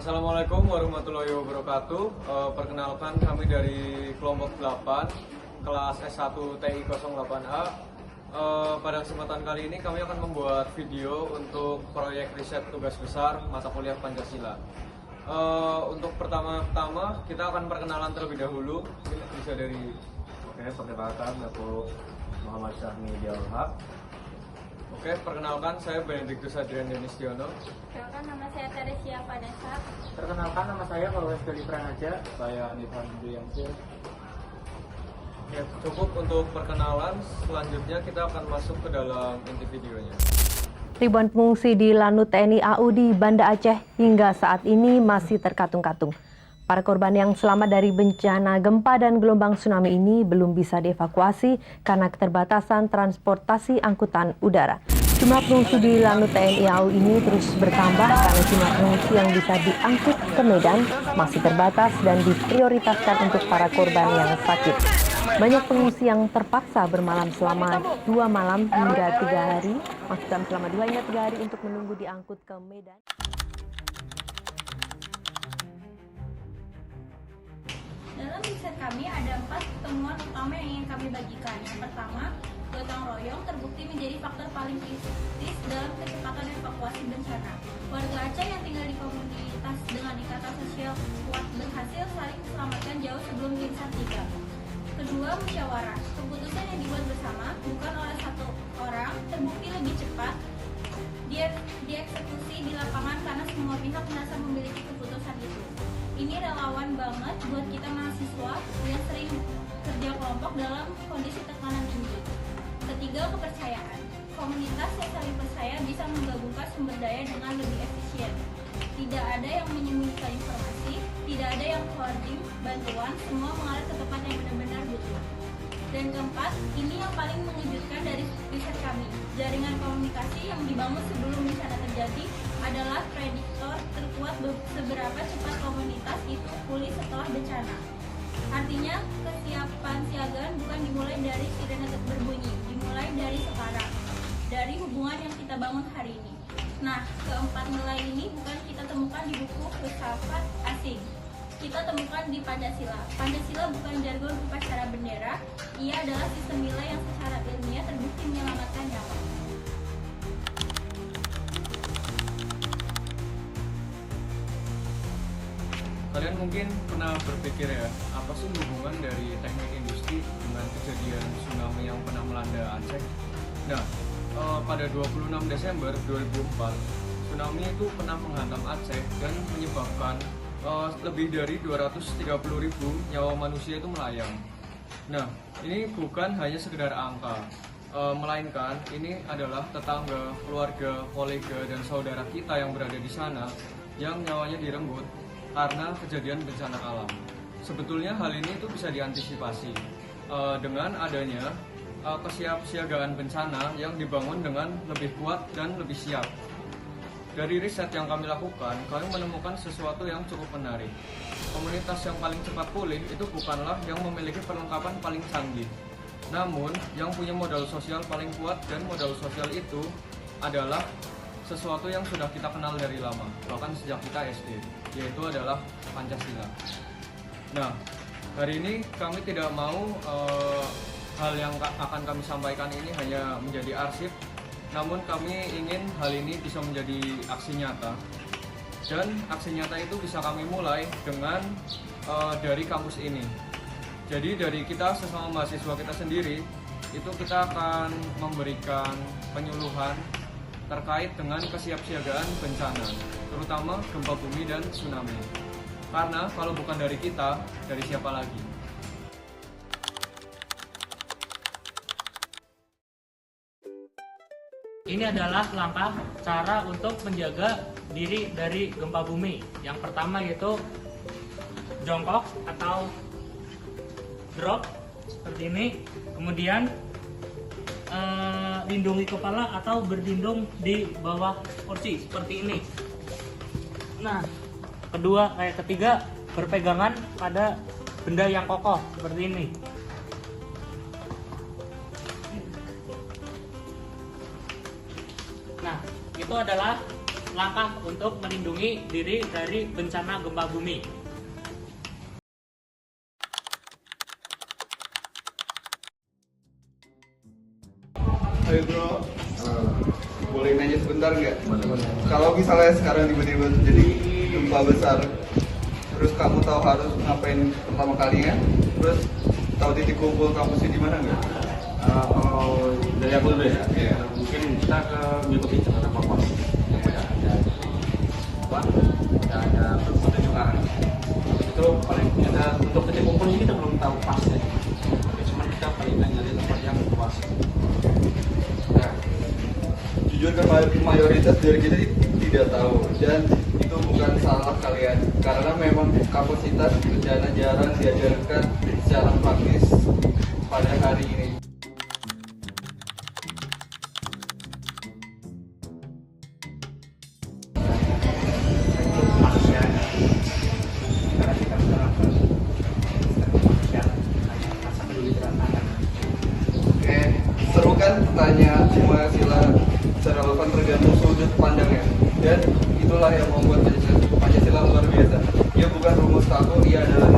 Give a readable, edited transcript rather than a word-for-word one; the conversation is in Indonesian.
Assalamualaikum warahmatullahi wabarakatuh. Perkenalkan kami dari kelompok 8 kelas S1 TI 08A. Pada kesempatan kali ini kami akan membuat video untuk proyek riset tugas besar mata kuliah Pancasila. Untuk pertama-tama kita akan perkenalan terlebih dahulu. Bisa dari perkenalkan aku Muhammad Syahmi Dialhaq. Perkenalkan saya Benediktus Adrian Denistiono. Perkenalkan nama saya Teresia Vanessa. Perkenalkan nama saya Paulus Doli Pranaja. Saya Nifan Duyangsil. Ya, cukup untuk perkenalan. Selanjutnya kita akan masuk ke dalam inti videonya. Ribuan pengungsi di Lanut TNI AU di Banda Aceh hingga saat ini masih terkatung-katung. Para korban yang selamat dari bencana gempa dan gelombang tsunami ini belum bisa dievakuasi karena keterbatasan transportasi angkutan udara. Jumlah pengungsi di Lanut TNI AU ini terus bertambah karena jumlah pengungsi yang bisa diangkut ke Medan masih terbatas dan diprioritaskan untuk para korban yang sakit. Banyak pengungsi yang terpaksa bermalam selama 2 malam hingga 3 hari, maksudnya selama 2 hingga 3 hari untuk menunggu diangkut ke Medan. Dalam riset kami ada 4 temuan utama yang ingin kami bagikan. Yang pertama, gotong royong terbukti menjadi faktor paling kritis dalam kecepatan evakuasi bencana. Warga Aceh yang tinggal di komunitas dengan ikatan sosial kuat berhasil saling diselamatkan jauh sebelum insan tiba. Kedua, musyawarah. Keputusan yang dibuat bersama, bukan oleh satu orang, terbukti lebih cepat dieksekusi di lapangan karena semua pihak merasa memiliki keputusan itu. Ini relawan banget buat kita mahasiswa yang sering kerja kelompok dalam kondisi tekanan tinggi. Ketiga, kepercayaan. Komunitas yang saling percaya bisa menggabungkan sumber daya dengan lebih efisien. Tidak ada yang menyembunyikan informasi, tidak ada yang hoarding bantuan, semua mengalir ke tempat yang benar-benar butuh. Dan keempat, ini yang paling mengejutkan dari riset kami. Jaringan komunikasi yang dibangun sebelum bencana terjadi adalah prediktor terkuat seberapa cepat komunitas itu pulih setelah bencana. Artinya, kesiapan siagaan bukan dimulai dari sirene berbunyi, dimulai dari sekarang, dari hubungan yang kita bangun hari ini. Nah, keempat nilai ini bukan kita temukan di buku filsafat asing. Kita temukan di Pancasila. Pancasila bukan jargon upacara bendera, ia adalah sistem nilai yang secara ilmiah terbukti menyelamatkan nyawa. Kalian mungkin pernah berpikir ya, apa sih hubungan dari teknik industri dengan kejadian tsunami yang pernah melanda Aceh? Nah, pada 26 Desember 2004, tsunami itu pernah menghantam Aceh dan menyebabkan lebih dari 230.000 nyawa manusia itu melayang. Nah, ini bukan hanya sekedar angka, melainkan ini adalah tetangga, keluarga, kolega, dan saudara kita yang berada di sana yang nyawanya direnggut karena kejadian bencana alam. Sebetulnya hal ini itu bisa diantisipasi dengan adanya kesiapsiagaan bencana yang dibangun dengan lebih kuat dan lebih siap. Dari riset yang kami lakukan, kami menemukan sesuatu yang cukup menarik. Komunitas yang paling cepat pulih itu bukanlah yang memiliki perlengkapan paling canggih, namun yang punya modal sosial paling kuat, dan modal sosial itu adalah sesuatu yang sudah kita kenal dari lama, bahkan sejak kita SD, yaitu adalah Pancasila. Nah, hari ini kami tidak mau hal yang akan kami sampaikan ini hanya menjadi arsip, namun kami ingin hal ini bisa menjadi aksi nyata. Dan aksi nyata itu bisa kami mulai dengan dari kampus ini. Jadi dari kita sesama mahasiswa kita sendiri, itu kita akan memberikan penyuluhan terkait dengan kesiapsiagaan bencana, terutama gempa bumi dan tsunami. Karena kalau bukan dari kita, dari siapa lagi? Ini adalah langkah cara untuk menjaga diri dari gempa bumi. Yang pertama yaitu jongkok atau drop seperti ini. Kemudian lindungi kepala atau berlindung di bawah kursi seperti ini. Nah, ketiga berpegangan pada benda yang kokoh seperti ini. Nah, itu adalah langkah untuk melindungi diri dari bencana gempa bumi. Hai bro, boleh nanya sebentar nggak? Kalau misalnya sekarang tiba-tiba terjadi gempa besar, terus kamu tahu harus ngapain pertama kalinya, terus tahu titik kumpul kampusnya di mana nggak? Kalau dari aku dulu ya, mungkin kita ke mengikuti jalan evakuasi yang ada pertunjukan. Itu paling kita untuk titik kumpulnya kita belum tahu pasti, tapi cuma kita paling nyari tempat yang luas. Nah, Jujur kan mayoritas dari kita tidak tahu, dan itu bukan salah kalian, karena memang kapasitas bencana jarang diajarkan secara praktis pada hari ini. Oke, seru kan tanya semua sila secara relevan tergantung sudut pandangnya, dan itulah yang membuat Pancasila luar biasa. Ia bukan rumus kaku, ia adalah